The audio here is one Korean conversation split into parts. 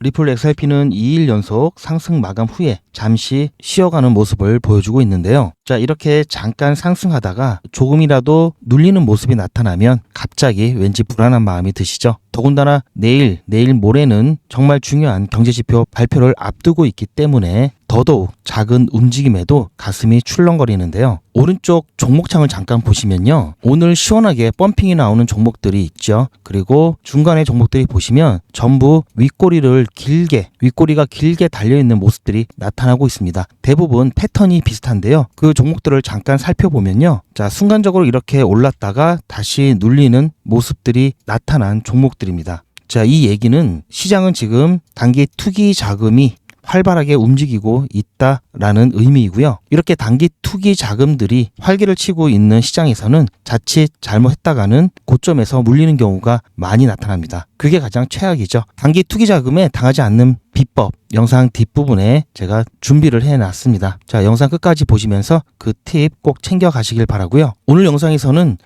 리플 XRP는 2일 연속 상승 마감 후에 잠시 쉬어가는 모습을 보여주고 있는데요. 자, 이렇게 잠깐 상승하다가 조금이라도 눌리는 모습이 나타나면 갑자기 왠지 불안한 마음이 드시죠. 더군다나 내일 모레는 정말 중요한 경제지표 발표를 앞두고 있기 때문에 더더욱 작은 움직임에도 가슴이 출렁거리는데요. 오른쪽 종목창을 잠깐 보시면요. 오늘 시원하게 펌핑이 나오는 종목들이 있죠. 그리고 중간에 종목들이 보시면 전부 윗꼬리가 길게 달려있는 모습들이 나타나고 있습니다. 대부분 패턴이 비슷한데요. 그 종목들을 잠깐 살펴보면요. 자, 순간적으로 이렇게 올랐다가 다시 눌리는 모습들이 나타난 종목들입니다. 자, 이 얘기는 시장은 지금 단기 투기 자금이 활발하게 움직이고 있다라는 의미이고요. 이렇게 단기 투기 자금들이 활기를 치고 있는 시장에서는 자칫 잘못했다가는 고점에서 물리는 경우가 많이 나타납니다. 그게 가장 최악이죠. 단기 투기 자금에 당하지 않는 비법, 영상 뒷부분에 제가 준비를 해놨습니다. 자, 영상 끝까지 보시면서 그 팁 꼭 챙겨 가시길 바라고요. 오늘 영상에서는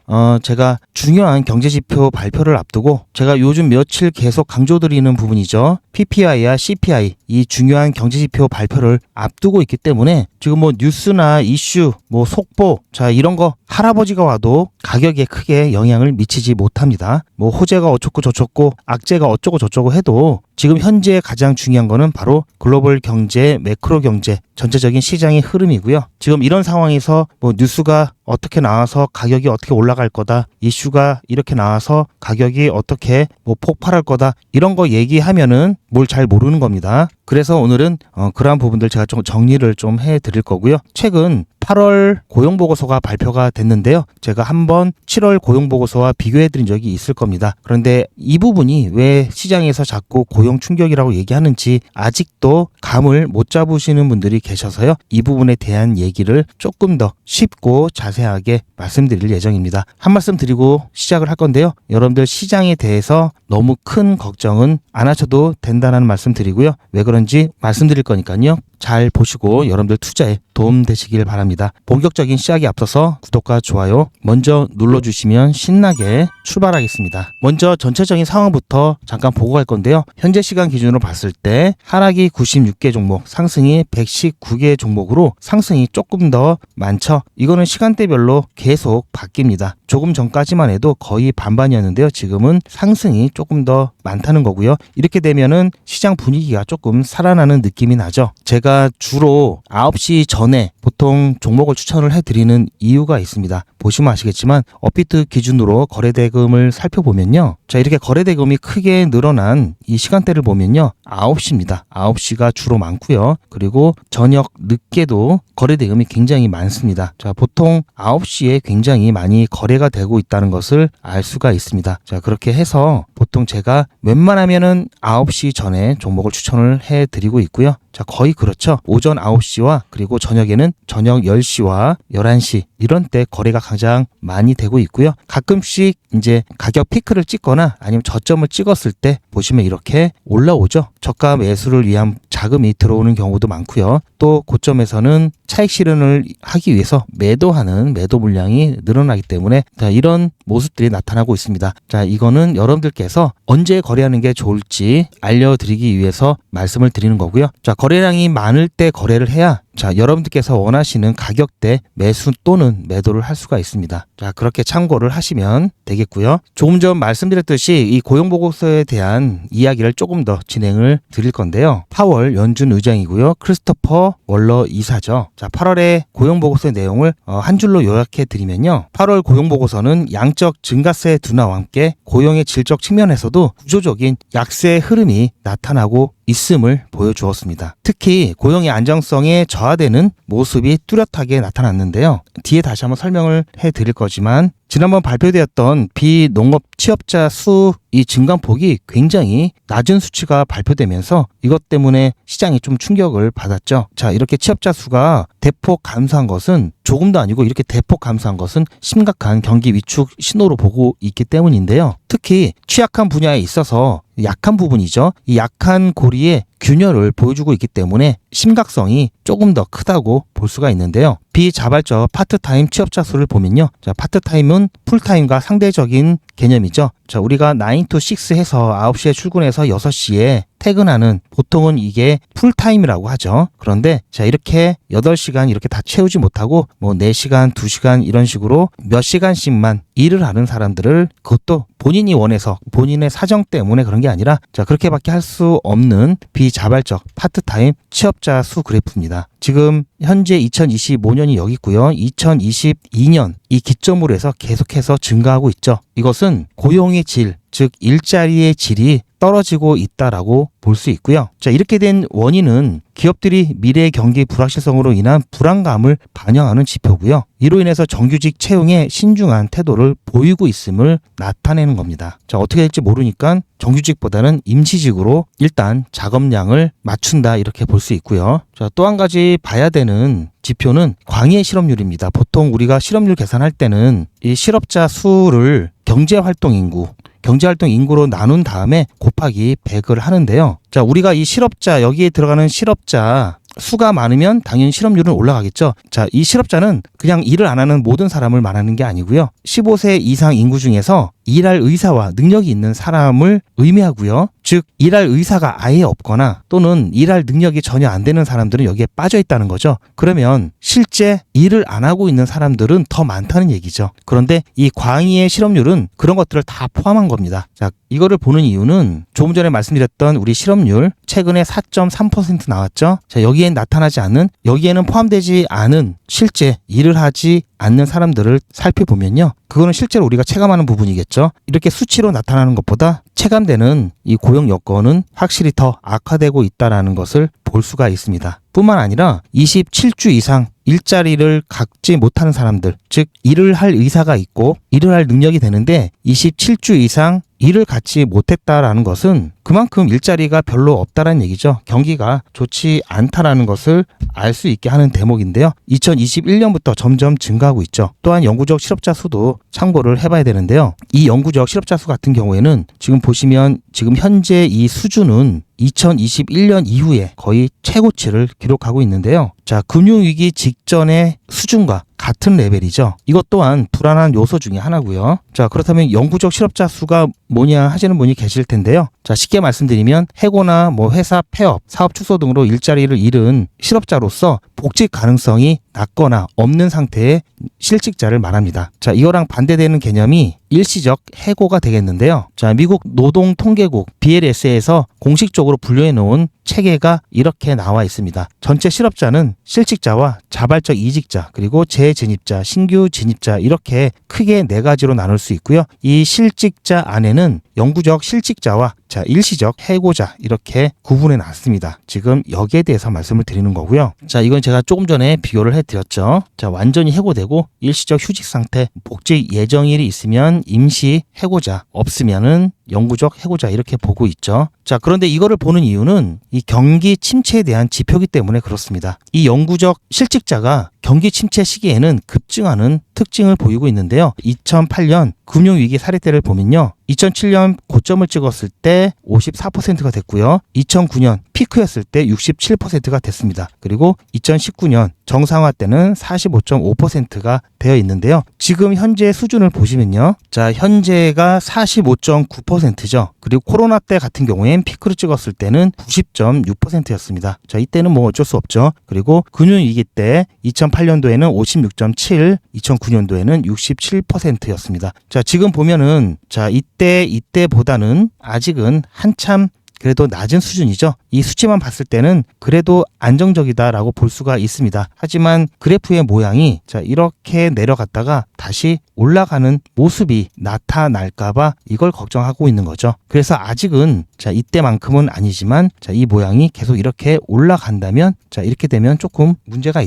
제가 중요한 경제지표 발표를 앞두고 제가 요즘 며칠 계속 강조드리는 부분이죠. PPI와 CPI, 이 중요한 경제지표 발표를 앞두고 있기 때문에 지금 뭐 뉴스나 이슈, 뭐 속보, 자, 이런 거 할아버지가 와도 가격에 크게 영향을 미치지 못합니다. 뭐 호재가 어쩌고 저쩌고 악재가 어쩌고 저쩌고 해도 지금 현재 가장 중요한 거는 바로 글로벌 경제, 매크로 경제, 전체적인 시장의 흐름이고요. 지금 이런 상황에서 뭐 뉴스가 어떻게 나와서 가격이 어떻게 올라갈 거다, 이슈가 이렇게 나와서 가격이 어떻게 뭐 폭발할 거다, 이런 거 얘기하면은 뭘 잘 모르는 겁니다. 그래서 오늘은 그러한 부분들 제가 좀 정리를 좀 해드릴 거고요. 최근 8월 고용보고서가 발표가 됐는데요. 제가 한번 7월 고용보고서와 비교해드린 적이 있을 겁니다. 그런데 이 부분이 왜 시장에서 자꾸 고용 충격이라고 얘기하는지 아직도 감을 못 잡으시는 분들이 계셔서요. 이 부분에 대한 얘기를 조금 더 쉽고 자세하게 말씀드릴 예정입니다. 한 말씀 드리고 시작을 할 건데요. 여러분들 시장에 대해서 너무 큰 걱정은 안 하셔도 된다는 말씀 드리고요. 왜 그런지 말씀드릴 거니까요. 잘 보시고 여러분들 투자에 도움 되시길 바랍니다. 본격적인 시작에 앞서서 구독과 좋아요 먼저 눌러주시면 신나게 출발하겠습니다. 먼저 전체적인 상황부터 잠깐 보고 갈 건데요. 현재 시간 기준으로 봤을 때 하락이 96개 종목, 상승이 119개 종목으로 상승이 조금 더 많죠. 이거는 시간대별로 계속 바뀝니다. 조금 전까지만 해도 거의 반반이었는데요. 지금은 상승이 조금 더 많다는 거고요. 이렇게 되면은 시장 분위기가 조금 살아나는 느낌이 나죠. 제가 주로 9시 전에 보통 종목을 추천을 해드리는 이유가 있습니다. 보시면 아시겠지만 업비트 기준으로 거래대금을 살펴보면요. 자, 이렇게 거래대금이 크게 늘어난 이 시간대를 보면요. 9시입니다. 9시가 주로 많고요. 그리고 저녁 늦게도 거래대금이 굉장히 많습니다. 자, 보통 9시에 굉장히 많이 거래가 되고 있다는 것을 알 수가 있습니다. 자, 그렇게 해서 보통 제가 웬만하면은 9시 전에 종목을 추천을 해드리고 있고요. 자, 거의 그렇죠. 오전 9시와 그리고 저녁에는 저녁 10시와 11시 이런 때 거래가 가장 많이 되고 있고요. 가끔씩 이제 가격 피크를 찍거나 아니면 저점을 찍었을 때 보시면 이렇게 올라오죠. 저가 매수를 위한 자금이 들어오는 경우도 많고요. 또 고점에서는 차익 실현을 하기 위해서 매도하는 매도 물량이 늘어나기 때문에 자, 이런 모습들이 나타나고 있습니다. 자, 이거는 여러분들께서 언제 거래하는 게 좋을지 알려드리기 위해서 말씀을 드리는 거고요. 자, 거래량이 많을 때 거래를 해야 자, 여러분들께서 원하시는 가격대 매수 또는 매도를 할 수가 있습니다. 자, 그렇게 참고를 하시면 되겠고요. 조금 전 말씀드렸듯이 이 고용보고서에 대한 이야기를 조금 더 진행을 드릴 건데요. 파월 연준 의장이고요. 크리스토퍼 월러 이사죠. 자, 8월에 고용보고서의 내용을 한 줄로 요약해 드리면요. 8월 고용보고서는 양적 증가세 둔화와 함께 고용의 질적 측면에서도 구조적인 약세의 흐름이 나타나고 있음을 보여주었습니다. 특히 고용의 안정성에 저하되는 모습이 뚜렷하게 나타났는데요. 뒤에 다시 한번 설명을 해드릴 거지만 지난번 발표되었던 비농업 취업자 수 이 증감폭이 굉장히 낮은 수치가 발표되면서 이것 때문에 시장이 좀 충격을 받았죠. 자, 이렇게 취업자 수가 대폭 감소한 것은 조금도 아니고 이렇게 대폭 감소한 것은 심각한 경기 위축 신호로 보고 있기 때문인데요. 특히 취약한 분야에 있어서 약한 부분이죠. 이 약한 고리에 균열을 보여주고 있기 때문에 심각성이 조금 더 크다고 볼 수가 있는데요. 비자발적 파트타임 취업자 수를 보면요. 자, 파트타임은 풀타임과 상대적인 개념이죠. 자, 우리가 9 to 6 해서 9시에 출근해서 6시에 퇴근하는, 보통은 이게 풀타임이라고 하죠. 그런데 자, 이렇게 8시간 이렇게 다 채우지 못하고 뭐 4시간, 2시간 이런 식으로 몇 시간씩만 일을 하는 사람들을, 그것도 본인이 원해서 본인의 사정 때문에 그런 게 아니라 자, 그렇게밖에 할 수 없는 비자발적 파트타임 취업자 수 그래프입니다. 지금 현재 2025년이 여기 있고요. 2022년 이 기점으로 해서 계속해서 증가하고 있죠. 이것은 고용의 질, 즉 일자리의 질이 떨어지고 있다라고 볼 수 있고요. 자, 이렇게 된 원인은 기업들이 미래 경기 불확실성으로 인한 불안감을 반영하는 지표고요. 이로 인해서 정규직 채용에 신중한 태도를 보이고 있음을 나타내는 겁니다. 자, 어떻게 될지 모르니까 정규직보다는 임시직으로 일단 작업량을 맞춘다, 이렇게 볼 수 있고요. 자, 또 한 가지 봐야 되는 지표는 광의 실업률입니다. 보통 우리가 실업률 계산할 때는 이 실업자 수를 경제활동 인구로 나눈 다음에 곱하기 100을 하는데요. 자, 우리가 이 실업자, 여기에 들어가는 실업자 수가 많으면 당연히 실업률은 올라가겠죠. 자, 이 실업자는 그냥 일을 안 하는 모든 사람을 말하는 게 아니고요. 15세 이상 인구 중에서 일할 의사와 능력이 있는 사람을 의미하고요. 즉, 일할 의사가 아예 없거나 또는 일할 능력이 전혀 안 되는 사람들은 여기에 빠져 있다는 거죠. 그러면 실제 일을 안 하고 있는 사람들은 더 많다는 얘기죠. 그런데 이 광의의 실업률은 그런 것들을 다 포함한 겁니다. 자, 이거를 보는 이유는 조금 전에 말씀드렸던 우리 실업률 최근에 4.3% 나왔죠. 자, 여기에는 포함되지 않은 실제 일을 하지 않는 사람들을 살펴보면요. 그거는 실제로 우리가 체감하는 부분이겠죠. 이렇게 수치로 나타나는 것보다 체감되는 이 고용 여건은 확실히 더 악화되고 있다는 것을 볼 수가 있습니다. 뿐만 아니라 27주 이상 일자리를 갖지 못하는 사람들, 즉 일을 할 의사가 있고 일을 할 능력이 되는데 27주 이상 일을 갖지 못했다라는 것은 그만큼 일자리가 별로 없다라는 얘기죠. 경기가 좋지 않다라는 것을 알 수 있게 하는 대목인데요. 2021년부터 점점 증가하고 있죠. 또한 영구적 실업자 수도 참고를 해봐야 되는데요. 이 영구적 실업자 수 같은 경우에는 지금 보시면 지금 현재 이 수준은 2021년 이후에 거의 최고치를 기록하고 있는데요. 자, 금융위기 직전의 수준과 같은 레벨이죠. 이것 또한 불안한 요소 중에 하나고요. 자, 그렇다면 영구적 실업자 수가 뭐냐 하시는 분이 계실 텐데요. 자, 쉽게 말씀드리면 해고나 회사 폐업, 사업 축소 등으로 일자리를 잃은 실업자로서 복직 가능성이 낮거나 없는 상태의 실직자를 말합니다. 자, 이거랑 반대되는 개념이 일시적 해고가 되겠는데요. 자, 미국 노동통계국 BLS에서 공식적으로 분류해 놓은 체계가 이렇게 나와 있습니다. 전체 실업자는 실직자와 자발적 이직자, 그리고 재진입자, 신규 진입자, 이렇게 크게 4가지로 나눌 수 있고요. 이 실직자 안에는 영구적 실직자와 자, 일시적 해고자, 이렇게 구분해 놨습니다. 지금 여기에 대해서 말씀을 드리는 거고요. 자, 이건 제가 조금 전에 비교를 해드렸죠. 자, 완전히 해고되고 일시적 휴직 상태, 복직 예정일이 있으면 임시 해고자, 없으면은 영구적 해고자, 이렇게 보고 있죠. 자, 그런데 이거를 보는 이유는 이 경기 침체에 대한 지표이기 때문에 그렇습니다. 이 영구적 실직자가 경기 침체 시기에는 급증하는 특징을 보이고 있는데요. 2008년 금융위기 사례 때를 보면요. 2007년 고점을 찍었을 때 54%가 됐고요. 2009년 피크였을 때 67%가 됐습니다. 그리고 2019년 정상화 때는 45.5%가 되어 있는데요. 지금 현재 수준을 보시면요. 자, 현재가 45.9%죠. 그리고 코로나 때 같은 경우엔 피크를 찍었을 때는 90.6%였습니다. 자, 이때는 어쩔 수 없죠. 그리고 금융위기 때 2008년도에는 56.7, 2009년도에는 67%였습니다. 자, 지금 보면은 자, 이때보다는 아직은 한참 그래도 낮은 수준이죠. 이 수치만 봤을 때는 그래도 안정적이다라고 볼 수가 있습니다. 하지만 그래프의 모양이 자, 이렇게 내려갔다가 다시 올라가는 모습이 나타날까봐 이걸 걱정하고 있는 거죠. 그래서 아직은 자, 이때만큼은 아니지만 자, 이 모양이 계속 이렇게 올라간다면 자, 이렇게 되면 조금 문제가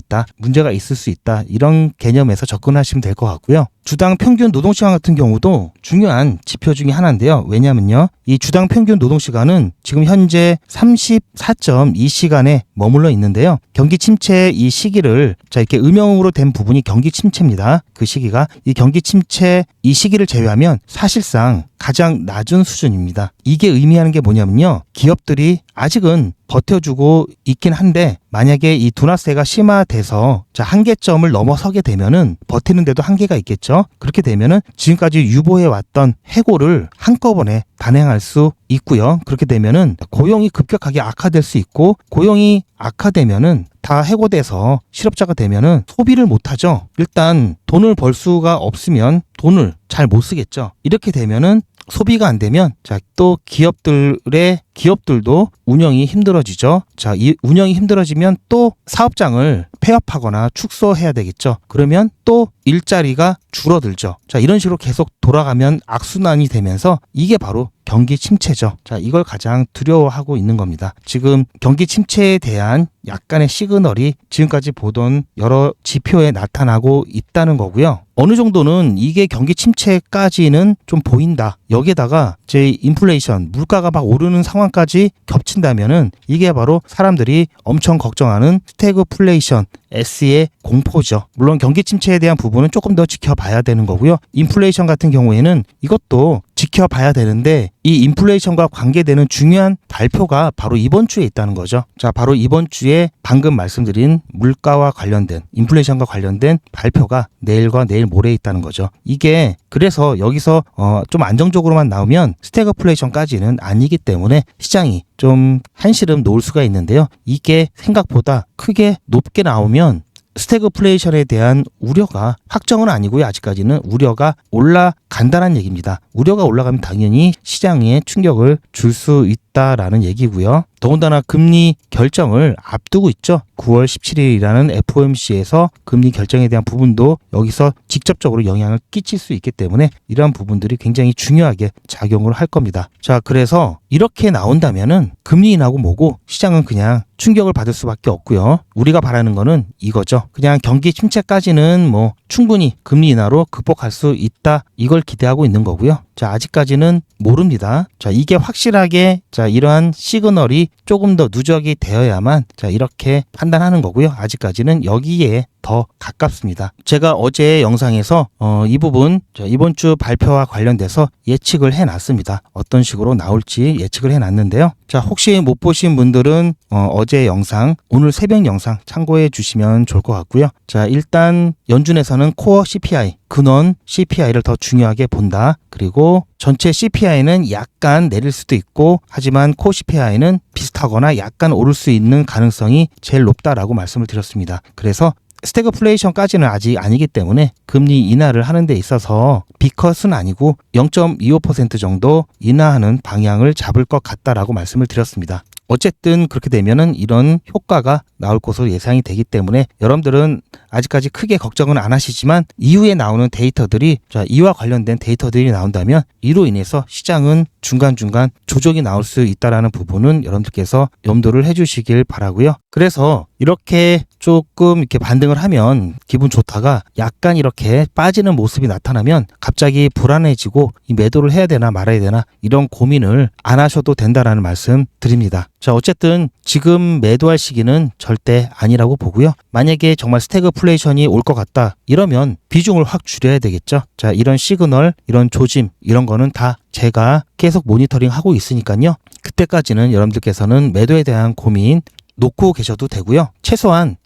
있을 수 있다, 이런 개념에서 접근하시면 될 것 같고요. 주당 평균 노동시간 같은 경우도 중요한 지표 중에 하나인데요. 왜냐면요, 이 주당 평균 노동시간은 지금 현재 34.2시간에 머물러 있는데요. 경기 침체 이 시기를 자, 이렇게 음영으로 된 부분이 경기 침체입니다. 그 시기가 이 경기 침체 이 시기를 제외하면 사실상 가장 낮은 수준입니다. 이게 의미하는 게 뭐냐면요, 기업들이 아직은 버텨주고 있긴 한데 만약에 이 둔화세가 심화돼서 자 한계점을 넘어서게 되면은 버티는데도 한계가 있겠죠. 그렇게 되면은 지금까지 유보해 왔던 해고를 한꺼번에 단행할 수 있고요. 그렇게 되면은 고용이 급격하게 악화될 수 있고 고용이 악화되면은 다 해고돼서 실업자가 되면은 소비를 못하죠. 일단 돈을 벌 수가 없으면 돈을 잘 못 쓰겠죠. 이렇게 되면은 소비가 안 되면 자 또 기업들도 운영이 힘들어지죠. 자, 이 운영이 힘들어지면 또 사업장을 폐업하거나 축소해야 되겠죠. 그러면 또 일자리가 줄어들죠. 자, 이런 식으로 계속 돌아가면 악순환이 되면서 이게 바로 경기 침체죠. 자, 이걸 가장 두려워하고 있는 겁니다. 지금 경기 침체에 대한 약간의 시그널이 지금까지 보던 여러 지표에 나타나고 있다는 거고요. 어느 정도는 이게 경기 침체까지는 좀 보인다. 여기에다가 이제 인플레이션, 물가가 막 오르는 상황까지 겹친다면은 이게 바로 사람들이 엄청 걱정하는 스태그플레이션, S의 공포죠. 물론 경기 침체에 대한 부분은 조금 더 지켜봐야 되는 거고요. 인플레이션 같은 경우에는 이것도 지켜봐야 되는데 이 인플레이션과 관계되는 중요한 발표가 바로 이번 주에 있다는 거죠. 자, 바로 이번 주에 방금 말씀드린 물가와 관련된 인플레이션과 관련된 발표가 내일과 내일 모레 있다는 거죠. 이게 그래서 여기서 좀 안정적으로만 나오면 스태그플레이션까지는 아니기 때문에 시장이 좀 한시름 놓을 수가 있는데요. 이게 생각보다 크게 높게 나오면 스태그플레이션에 대한 우려가 확정은 아니고요. 아직까지는 우려가 올라간다는 얘기입니다. 우려가 올라가면 당연히 시장에 충격을 줄 수 있다라는 얘기고요. 더군다나 금리 결정을 앞두고 있죠. 9월 17일이라는 FOMC에서 금리 결정에 대한 부분도 여기서 직접적으로 영향을 끼칠 수 있기 때문에 이러한 부분들이 굉장히 중요하게 작용을 할 겁니다. 자, 그래서 이렇게 나온다면은 금리 인하고 뭐고 시장은 그냥 충격을 받을 수밖에 없고요. 우리가 바라는 거는 이거죠. 그냥 경기 침체까지는 뭐 충분히 금리 인하로 극복할 수 있다. 이걸 기대하고 있는 거고요. 자, 아직까지는 모릅니다. 자, 이게 확실하게 자, 이러한 시그널이 조금 더 누적이 되어야만 자, 이렇게 판단하는 거고요. 아직까지는 여기에 더 가깝습니다. 제가 어제 영상에서 이 부분 이번 주 발표와 관련돼서 예측을 해놨습니다. 어떤 식으로 나올지 예측을 해놨는데요. 자, 혹시 못 보신 분들은 어제 영상, 오늘 새벽 영상 참고해 주시면 좋을 것 같고요. 자, 일단 연준에서는 코어 CPI, 근원 CPI를 더 중요하게 본다. 그리고 전체 CPI는 약간 내릴 수도 있고 하지만 코어 CPI는 비슷하거나 약간 오를 수 있는 가능성이 제일 높다라고 말씀을 드렸습니다. 그래서 스태그플레이션까지는 아직 아니기 때문에 금리 인하를 하는 데 있어서 B컷은 아니고 0.25% 정도 인하하는 방향을 잡을 것 같다라고 말씀을 드렸습니다. 어쨌든 그렇게 되면은 이런 효과가 나올 것으로 예상이 되기 때문에 여러분들은 아직까지 크게 걱정은 안 하시지만 이후에 나오는 데이터들이 자, 이와 관련된 데이터들이 나온다면 이로 인해서 시장은 중간중간 조정이 나올 수 있다라는 부분은 여러분들께서 염두를 해주시길 바라고요. 그래서 이렇게 조금 이렇게 반등을 하면 기분 좋다가 약간 이렇게 빠지는 모습이 나타나면 갑자기 불안해지고 이 매도를 해야 되나 말아야 되나 이런 고민을 안 하셔도 된다라는 말씀 드립니다. 자, 어쨌든 지금 매도할 시기는 절대 아니라고 보고요. 만약에 정말 스태그플레이션이 올 것 같다 이러면 비중을 확 줄여야 되겠죠. 자, 이런 시그널, 이런 조짐 이런 거는 다 제가 계속 모니터링 하고 있으니까요. 그때까지는 여러분들께서는 매도에 대한 고민 놓고 계셔도 되고요. 최소한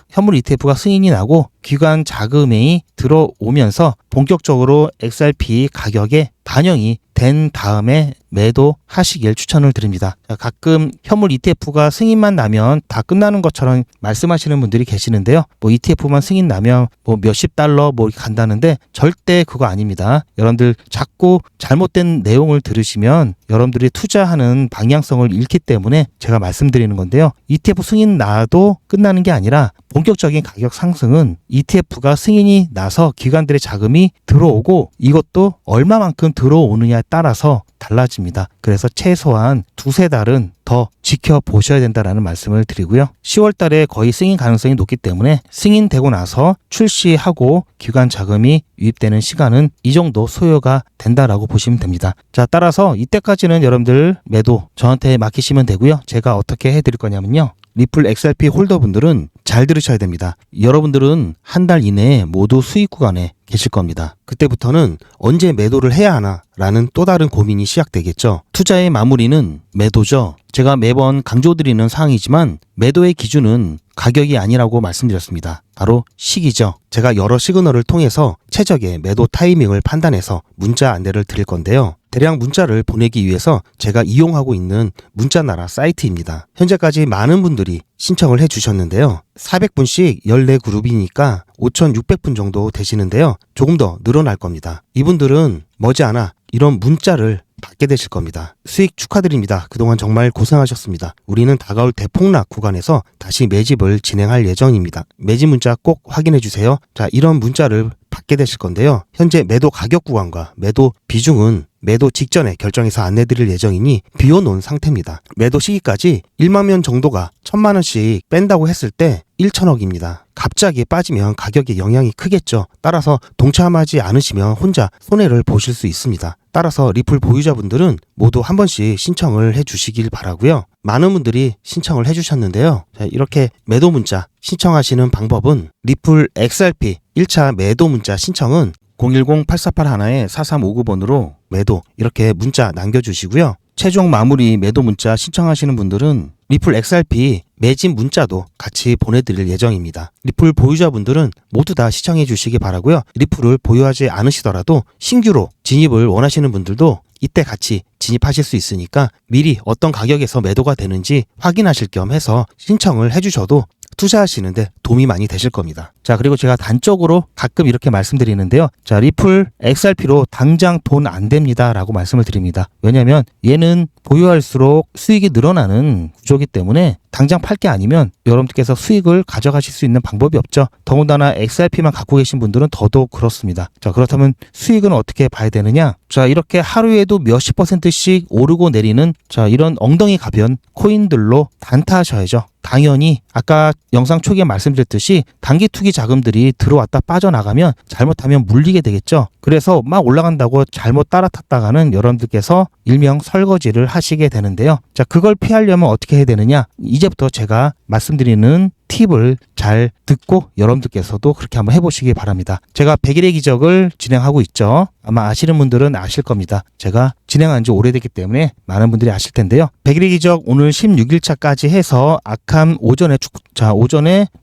현물 ETF가 승인이 나고 기관 자금이 들어오면서 본격적으로 XRP 가격에 반영이 된 다음에 매도하시길 추천을 드립니다. 가끔 현물 ETF가 승인만 나면 다 끝나는 것처럼 말씀하시는 분들이 계시는데요. 뭐 ETF만 승인 나면 뭐 몇십 달러 뭐 이렇게 간다는데 절대 그거 아닙니다. 여러분들 자꾸 잘못된 내용을 들으시면 여러분들이 투자하는 방향성을 잃기 때문에 제가 말씀드리는 건데요. ETF 승인 나도 끝나는 게 아니라 본격적인 가격 상승은 ETF가 승인이 나서 기관들의 자금이 들어오고 이것도 얼마만큼 들어오느냐에 따라서 달라집니다. 그래서 최소한 두세 달은 더 지켜보셔야 된다라는 말씀을 드리고요. 10월 달에 거의 승인 가능성이 높기 때문에 승인되고 나서 출시하고 기관 자금이 유입되는 시간은 이 정도 소요가 된다라고 보시면 됩니다. 자, 따라서 이때까지는 여러분들 매도 저한테 맡기시면 되고요. 제가 어떻게 해드릴 거냐면요. 리플 XRP 홀더분들은 잘 들으셔야 됩니다. 여러분들은 한 달 이내에 모두 수익 구간에 계실 겁니다. 그때부터는 언제 매도를 해야 하나 라는 또 다른 고민이 시작되겠죠. 투자의 마무리는 매도죠. 제가 매번 강조드리는 사항이지만 매도의 기준은 가격이 아니라고 말씀드렸습니다. 바로 시기죠. 제가 여러 시그널을 통해서 최적의 매도 타이밍을 판단해서 문자 안내를 드릴 건데요. 대량 문자를 보내기 위해서 제가 이용하고 있는 문자나라 사이트입니다. 현재까지 많은 분들이 신청을 해주셨는데요. 400분씩 14그룹이니까 5,600분 정도 되시는데요. 조금 더 늘어날 겁니다. 이분들은 머지않아 이런 문자를 받게 되실 겁니다. 수익 축하드립니다. 그동안 정말 고생하셨습니다. 우리는 다가올 대폭락 구간에서 다시 매집을 진행할 예정입니다. 매집 문자 꼭 확인해 주세요. 자, 이런 문자를 받게 되실 건데요. 현재 매도 가격 구간과 매도 비중은 매도 직전에 결정해서 안내드릴 예정이니 비워놓은 상태입니다. 매도 시기까지 1만 명 정도가 1,000만 원씩 뺀다고 했을 때 1,000억입니다. 갑자기 빠지면 가격에 영향이 크겠죠. 따라서 동참하지 않으시면 혼자 손해를 보실 수 있습니다. 따라서 리플 보유자분들은 모두 한 번씩 신청을 해주시길 바라고요. 많은 분들이 신청을 해주셨는데요. 자, 이렇게 매도 문자 신청하시는 방법은 리플 XRP 1차 매도 문자 신청은 010-8481-4359번으로 매도 이렇게 문자 남겨주시고요. 최종 마무리 매도 문자 신청하시는 분들은 리플 XRP 매집 문자도 같이 보내드릴 예정입니다. 리플 보유자분들은 모두 다 시청해 주시기 바라고요. 리플을 보유하지 않으시더라도 신규로 진입을 원하시는 분들도 이때 같이 진입하실 수 있으니까 미리 어떤 가격에서 매도가 되는지 확인하실 겸 해서 신청을 해주셔도 투자하시는데 도움이 많이 되실 겁니다. 자, 그리고 제가 단적으로 가끔 이렇게 말씀드리는데요. 자, 리플 XRP로 당장 돈 안 됩니다 라고 말씀을 드립니다. 왜냐면 얘는 보유할수록 수익이 늘어나는 구조이기 때문에 당장 팔 게 아니면 여러분들께서 수익을 가져가실 수 있는 방법이 없죠. 더군다나 XRP만 갖고 계신 분들은 더더욱 그렇습니다. 자, 그렇다면 수익은 어떻게 봐야 되느냐? 자, 이렇게 하루에도 몇십 %씩 오르고 내리는 자, 이런 엉덩이 가변 코인들로 단타하셔야죠. 당연히 아까 영상 초기에 말씀드렸듯이 단기 투기 자금들이 들어왔다 빠져나가면 잘못하면 물리게 되겠죠. 그래서 막 올라간다고 잘못 따라탔다가는 여러분들께서 일명 설거지를 하시게 되는데요. 자, 그걸 피하려면 어떻게 해야 되느냐? 이제부터 제가 말씀드리는 팁을 잘 듣고 여러분들께서도 그렇게 한번 해보시기 바랍니다. 제가 100일의 기적을 진행하고 있죠. 아마 아시는 분들은 아실 겁니다. 제가 진행한 지 오래됐기 때문에 많은 분들이 아실 텐데요. 100일의 기적 오늘 16일차까지 해서 악함 오전에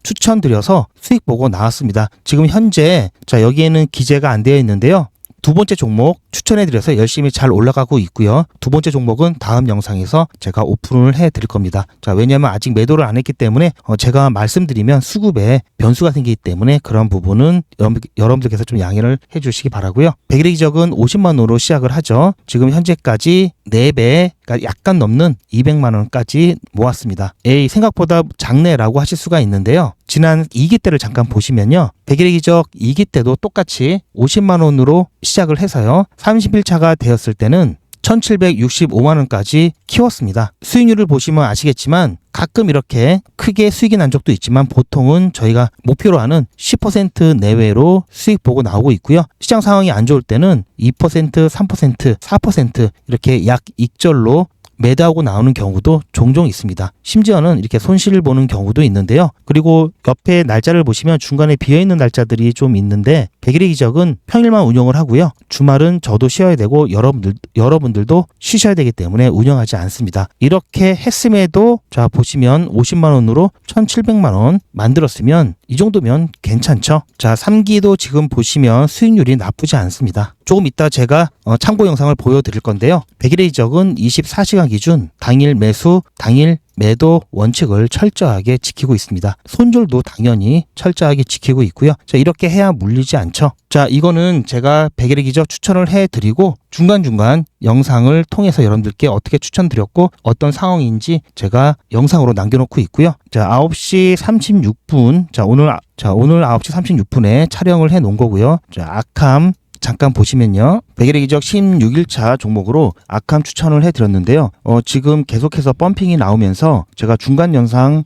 추천드려서 수익 보고 나왔습니다. 지금 현재 자, 여기에는 기재가 안 되어 있는데요. 두 번째 종목 추천해드려서 열심히 잘 올라가고 있고요. 두 번째 종목은 다음 영상에서 제가 오픈을 해드릴 겁니다. 자, 왜냐하면 아직 매도를 안 했기 때문에 제가 말씀드리면 수급에 변수가 생기기 때문에 그런 부분은 여러분들께서 좀 양해를 해주시기 바라고요. 100일의 기적은 50만 원으로 시작을 하죠. 지금 현재까지 4배가 약간 넘는 200만 원까지 모았습니다. 에이, 생각보다 작네라고 하실 수가 있는데요. 지난 2기 때를 잠깐 보시면요. 100일의 기적 2기 때도 똑같이 50만 원으로 시작을 해서요. 30일차가 되었을 때는 1,765만 원까지 키웠습니다. 수익률을 보시면 아시겠지만 가끔 이렇게 크게 수익이 난 적도 있지만 보통은 저희가 목표로 하는 10% 내외로 수익 보고 나오고 있고요. 시장 상황이 안 좋을 때는 2%, 3%, 4% 이렇게 약 익절로 매도하고 나오는 경우도 종종 있습니다. 심지어는 이렇게 손실을 보는 경우도 있는데요. 그리고 옆에 날짜를 보시면 중간에 비어있는 날짜들이 좀 있는데 100일의 기적은 평일만 운영을 하고요. 주말은 저도 쉬어야 되고 여러분들도 쉬셔야 되기 때문에 운영하지 않습니다. 이렇게 했음에도 자, 보시면 50만 원으로 1,700만 원 만들었으면 이 정도면 괜찮죠. 자, 3기도 지금 보시면 수익률이 나쁘지 않습니다. 조금 이따 제가 참고 영상을 보여드릴 건데요. 100일의 기적은 24시간 기준 당일 매수, 당일 매도 원칙을 철저하게 지키고 있습니다. 손절도 당연히 철저하게 지키고 있고요. 자, 이렇게 해야 물리지 않죠. 자, 이거는 제가 100일의 기적 추천을 해드리고 중간중간 영상을 통해서 여러분들께 어떻게 추천드렸고 어떤 상황인지 제가 영상으로 남겨놓고 있고요. 자, 9시 36분 오늘 9시 36분에 촬영을 해 놓은 거고요. 자, 악함 잠깐 보시면요. 100일의 기적 16일차 종목으로 악함 추천을 해드렸는데요. 지금 계속해서 펌핑이 나오면서 제가 중간 영상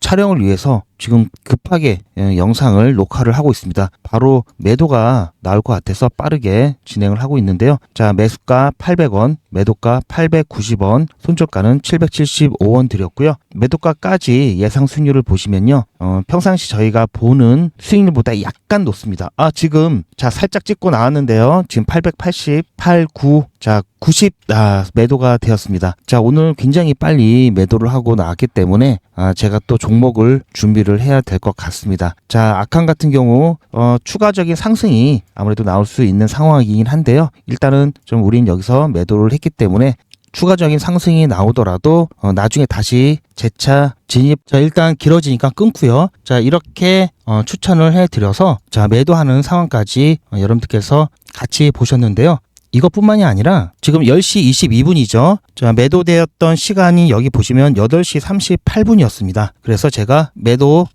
촬영을 위해서 지금 급하게 영상을 녹화를 하고 있습니다. 바로 매도가 나올 것 같아서 빠르게 진행을 하고 있는데요. 자, 매수가 800원, 매도가 890원, 손절가는 775원 드렸고요. 매도가까지 예상 수익률을 보시면요. 평상시 저희가 보는 수익률보다 약간 높습니다. 지금 자 살짝 찍고 나왔는데요. 지금 880, 89, 자 90 매도가 되었습니다. 자, 오늘 굉장히 빨리 매도를 하고 나왔기 때문에 제가 또 종목을 준비를 해야 될 것 같습니다. 자, 아칸 같은 경우 추가적인 상승이 아무래도 나올 수 있는 상황이긴 한데요. 일단은 좀 우린 여기서 매도를 했기 때문에 추가적인 상승이 나오더라도 나중에 다시 재차 진입. 자, 일단 길어지니까 끊고요. 자, 이렇게 추천을 해드려서 자 매도하는 상황까지 여러분들께서 같이 보셨는데요. 이것뿐만이 아니라 지금 10시 22분이죠. 자, 매도되었던 시간이 여기 보시면 8시 38분이었습니다. 그래서 제가 매도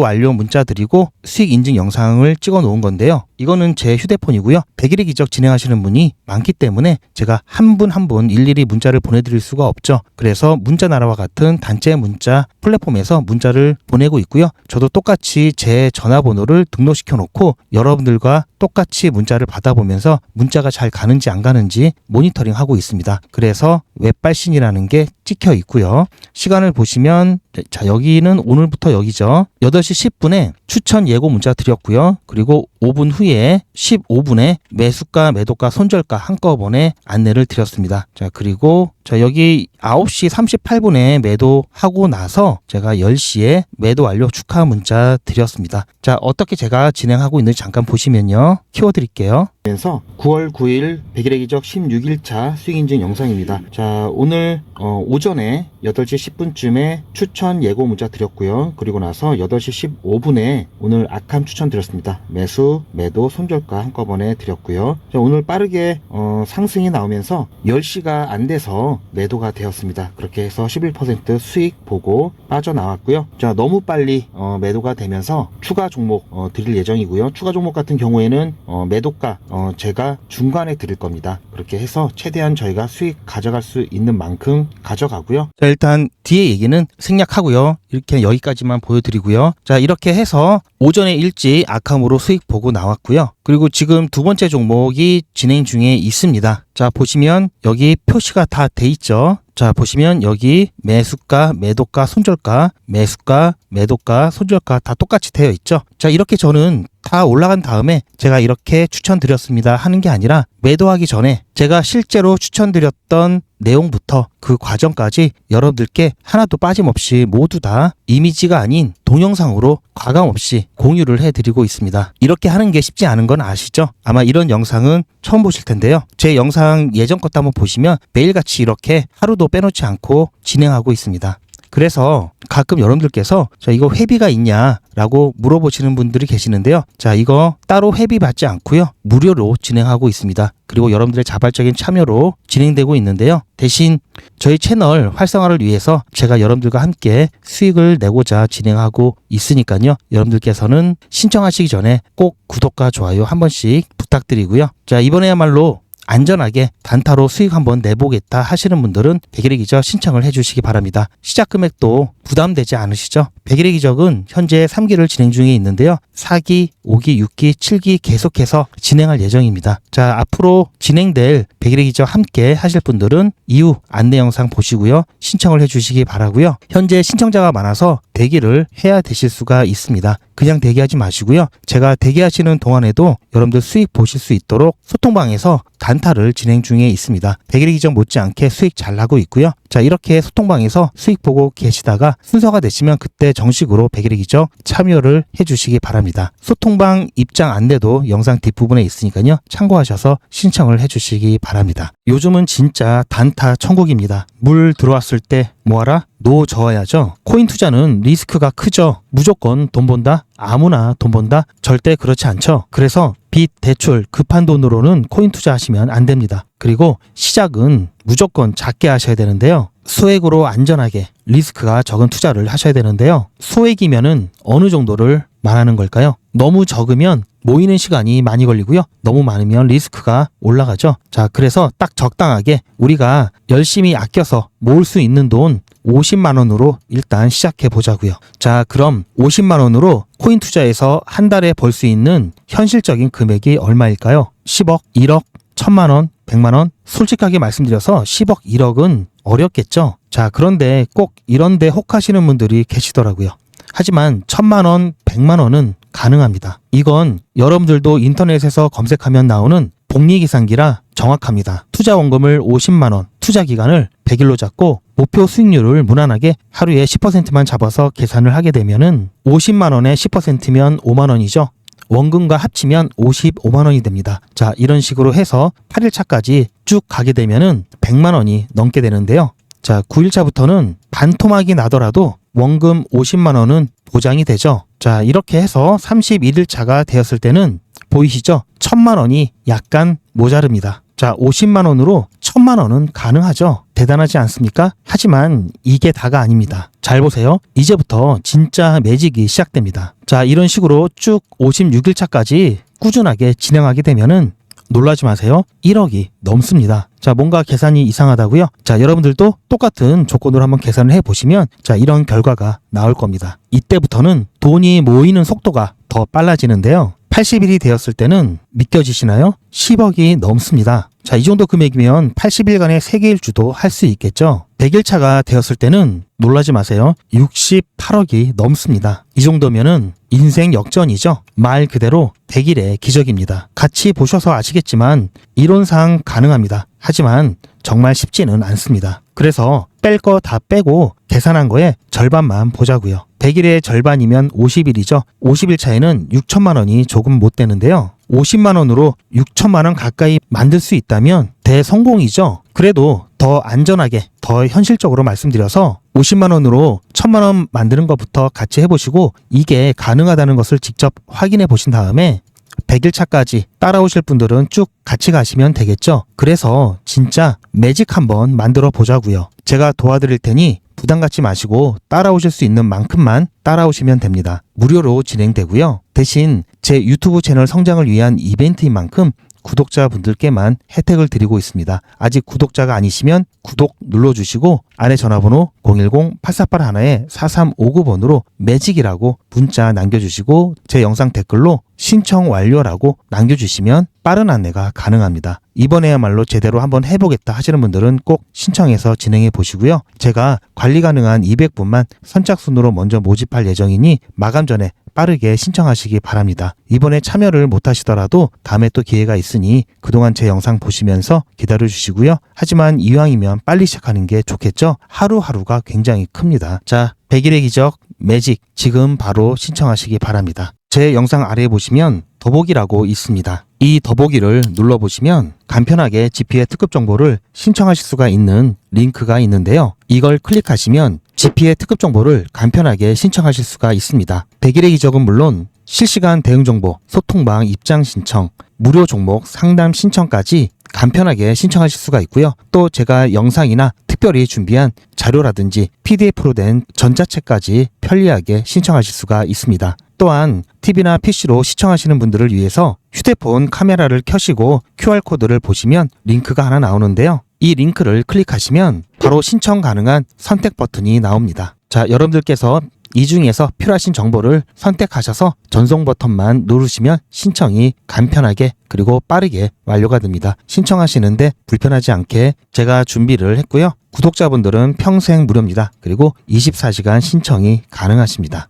완료 문자 드리고 수익 인증 영상을 찍어 놓은 건데요. 이거는 제 휴대폰이고요. 100일의 기적 진행하시는 분이 많기 때문에 제가 한 분 한 분 일일이 문자를 보내드릴 수가 없죠. 그래서 문자나라와 같은 단체 문자 플랫폼에서 문자를 보내고 있고요. 저도 똑같이 제 전화번호를 등록시켜 놓고 여러분들과 똑같이 문자를 받아보면서 문자가 잘 가는지 안 가는지 모니터링 하고 있습니다. 그래서 웹발신이라는 게 찍혀 있고요. 시간을 보시면 자, 여기는 오늘부터 여기죠. 8시 10분에 추천 예고 문자 드렸고요. 그리고 5분 후에 15분에 매수가, 매도가, 손절가 한꺼번에 안내를 드렸습니다. 자, 그리고 자, 여기 9시 38분에 매도하고 나서 제가 10시에 매도 완료 축하 문자 드렸습니다. 자, 어떻게 제가 진행하고 있는지 잠깐 보시면요. 키워드릴게요. 그래서 9월 9일 100일의 기적 16일차 수익인증 영상입니다. 자, 오늘 오전에 8시 10분쯤에 추천 예고 문자 드렸고요. 그리고 나서 8시 15분에 오늘 아칸 추천 드렸습니다. 매수, 매도, 손절가 한꺼번에 드렸고요. 자, 오늘 빠르게 상승이 나오면서 10시가 안 돼서 매도가 되었습니다. 그렇게 해서 11% 수익 보고 빠져나왔고요. 자, 너무 빨리 매도가 되면서 추가 종목 드릴 예정이고요. 추가 종목 같은 경우에는 매도가 제가 중간에 드릴 겁니다. 그렇게 해서 최대한 저희가 수익 가져갈 수 있는 만큼 가져가고요. 자, 일단 뒤에 얘기는 생략하고요. 이렇게 여기까지만 보여드리고요. 자, 이렇게 해서 오전에 일찍 아캄으로 수익 보고 나왔고요. 그리고 지금 두 번째 종목이 진행 중에 있습니다. 자, 보시면 여기 표시가 다 돼 있죠. 자, 보시면 여기 매수가, 매도가, 손절가, 매수가, 매도가, 손절가 다 똑같이 되어 있죠. 자, 이렇게 저는 다 올라간 다음에 제가 이렇게 추천드렸습니다 하는 게 아니라 매도하기 전에 제가 실제로 추천드렸던 내용부터 그 과정까지 여러분들께 하나도 빠짐없이 모두 다 이미지가 아닌 동영상으로 과감없이 공유를 해드리고 있습니다. 이렇게 하는 게 쉽지 않은 건 아시죠? 아마 이런 영상은 처음 보실 텐데요. 제 영상 예전 것도 한번 보시면 매일같이 이렇게 하루도 빼놓지 않고 진행하고 있습니다. 그래서 가끔 여러분들께서 자, 이거 회비가 있냐라고 물어보시는 분들이 계시는데요. 자, 이거 따로 회비 받지 않고요. 무료로 진행하고 있습니다. 그리고 여러분들의 자발적인 참여로 진행되고 있는데요. 대신 저희 채널 활성화를 위해서 제가 여러분들과 함께 수익을 내고자 진행하고 있으니까요. 여러분들께서는 신청하시기 전에 꼭 구독과 좋아요 한 번씩 부탁드리고요. 자, 이번에야말로 안전하게 단타로 수익 한번 내보겠다 하시는 분들은 100일의 기적 신청을 해주시기 바랍니다. 시작 금액도 부담되지 않으시죠? 100일의 기적은 현재 3기를 진행 중에 있는데요. 4기, 5기, 6기, 7기 계속해서 진행할 예정입니다. 자, 앞으로 진행될 100일의 기적 함께 하실 분들은 이후 안내 영상 보시고요. 신청을 해주시기 바라고요. 현재 신청자가 많아서 대기를 해야 되실 수가 있습니다. 그냥 대기하지 마시고요. 제가 대기하시는 동안에도 여러분들 수익 보실 수 있도록 소통방에서 단타를 진행 중에 있습니다. 100일의 기적 못지않게 수익 잘 나고 있고요. 자, 이렇게 소통방에서 수익 보고 계시다가 순서가 되시면 그때 정식으로 100일의 기적 참여를 해주시기 바랍니다. 소통방 입장 안내도 영상 뒷부분에 있으니까요. 참고하셔서 신청을 해주시기 바랍니다. 요즘은 진짜 단타 천국입니다. 물 들어왔을 때 뭐하라? 노 저어야죠. 코인 투자는 리스크가 크죠. 무조건 돈 번다? 아무나 돈 번다? 절대 그렇지 않죠. 그래서 빚, 대출, 급한 돈으로는 코인 투자하시면 안 됩니다. 그리고 시작은 무조건 작게 하셔야 되는데요. 소액으로 안전하게 리스크가 적은 투자를 하셔야 되는데요. 소액이면은 어느 정도를 말하는 걸까요? 너무 적으면 모이는 시간이 많이 걸리고요. 너무 많으면 리스크가 올라가죠. 자, 그래서 딱 적당하게 우리가 열심히 아껴서 모을 수 있는 돈 50만 원으로 일단 시작해 보자고요. 자, 그럼 50만 원으로 코인 투자에서 한 달에 벌 수 있는 현실적인 금액이 얼마일까요? 10억, 1억, 1000만 원, 100만 원? 솔직하게 말씀드려서 10억, 1억은 어렵겠죠. 자, 그런데 꼭 이런 데 혹하시는 분들이 계시더라고요. 하지만 1000만 원, 100만 원은 가능합니다. 이건 여러분들도 인터넷에서 검색하면 나오는 복리계산기라 정확합니다. 투자 원금을 50만 원, 투자 기간을 100일로 잡고 목표 수익률을 무난하게 하루에 10%만 잡아서 계산을 하게 되면은 50만 원에 10%면 5만 원이죠. 원금과 합치면 55만 원이 됩니다. 자, 이런 식으로 해서 8일차까지 쭉 가게 되면은 100만 원이 넘게 되는데요. 자, 9일차부터는 반토막이 나더라도 원금 50만 원은 보장이 되죠. 자, 이렇게 해서 31일차가 되었을 때는 보이시죠? 1000만 원이 약간 모자릅니다. 자, 50만 원으로 1000만 원은 가능하죠. 대단하지 않습니까? 하지만 이게 다가 아닙니다. 잘 보세요. 이제부터 진짜 매직이 시작됩니다. 자, 이런 식으로 쭉 56일차까지 꾸준하게 진행하게 되면은 놀라지 마세요. 1억이 넘습니다. 자, 뭔가 계산이 이상하다고요? 자, 여러분들도 똑같은 조건으로 한번 계산을 해보시면 자, 이런 결과가 나올 겁니다. 이때부터는 돈이 모이는 속도가 더 빨라지는데요. 80일이 되었을 때는 믿겨지시나요? 10억이 넘습니다. 자, 이 정도 금액이면 80일간의 세계일주도 할 수 있겠죠. 100일차가 되었을 때는 놀라지 마세요. 68억이 넘습니다. 이 정도면은 인생 역전이죠. 말 그대로 100일의 기적입니다. 같이 보셔서 아시겠지만 이론상 가능합니다. 하지만 정말 쉽지는 않습니다. 그래서 뺄 거 다 빼고 계산한 거에 절반만 보자고요. 100일의 절반이면 50일이죠. 50일 차에는 6천만 원이 조금 못 되는데요. 50만 원으로 6천만 원 가까이 만들 수 있다면 대성공이죠. 그래도 더 안전하게, 더 현실적으로 말씀드려서 50만 원으로 1000만 원 만드는 것부터 같이 해보시고 이게 가능하다는 것을 직접 확인해 보신 다음에 100일 차까지 따라오실 분들은 쭉 같이 가시면 되겠죠. 그래서 진짜 매직 한번 만들어 보자고요. 제가 도와드릴 테니 부담 갖지 마시고 따라오실 수 있는 만큼만 따라오시면 됩니다. 무료로 진행되고요. 대신 제 유튜브 채널 성장을 위한 이벤트인 만큼 구독자분들께만 혜택을 드리고 있습니다. 아직 구독자가 아니시면 구독 눌러주시고 아래 전화번호 010-8481-4359번으로 매직이라고 문자 남겨주시고 제 영상 댓글로 신청 완료라고 남겨주시면 빠른 안내가 가능합니다. 이번에야말로 제대로 한번 해보겠다 하시는 분들은 꼭 신청해서 진행해 보시고요. 제가 관리 가능한 200분만 선착순으로 먼저 모집할 예정이니 마감 전에 빠르게 신청하시기 바랍니다. 이번에 참여를 못하시더라도 다음에 또 기회가 있으니 그동안 제 영상 보시면서 기다려주시고요. 하지만 이왕이면 빨리 시작하는 게 좋겠죠? 하루하루가 굉장히 큽니다. 자, 100일의 기적 매직 지금 바로 신청하시기 바랍니다. 제 영상 아래에 보시면 더보기라고 있습니다. 이 더보기를 눌러보시면 간편하게 GP의 특급 정보를 신청하실 수가 있는 링크가 있는데요. 이걸 클릭하시면 GP의 특급 정보를 간편하게 신청하실 수가 있습니다. 100일의 기적은 물론 실시간 대응 정보, 소통방 입장 신청, 무료 종목 상담 신청까지 간편하게 신청하실 수가 있고요. 또 제가 영상이나 특별히 준비한 자료라든지 PDF로 된 전자책까지 편리하게 신청하실 수가 있습니다. 또한 TV나 PC로 시청하시는 분들을 위해서 휴대폰 카메라를 켜시고 QR코드를 보시면 링크가 하나 나오는데요. 이 링크를 클릭하시면 바로 신청 가능한 선택 버튼이 나옵니다. 자, 여러분들께서 이 중에서 필요하신 정보를 선택하셔서 전송 버튼만 누르시면 신청이 간편하게 그리고 빠르게 완료가 됩니다. 신청하시는데 불편하지 않게 제가 준비를 했고요. 구독자분들은 평생 무료입니다. 그리고 24시간 신청이 가능하십니다.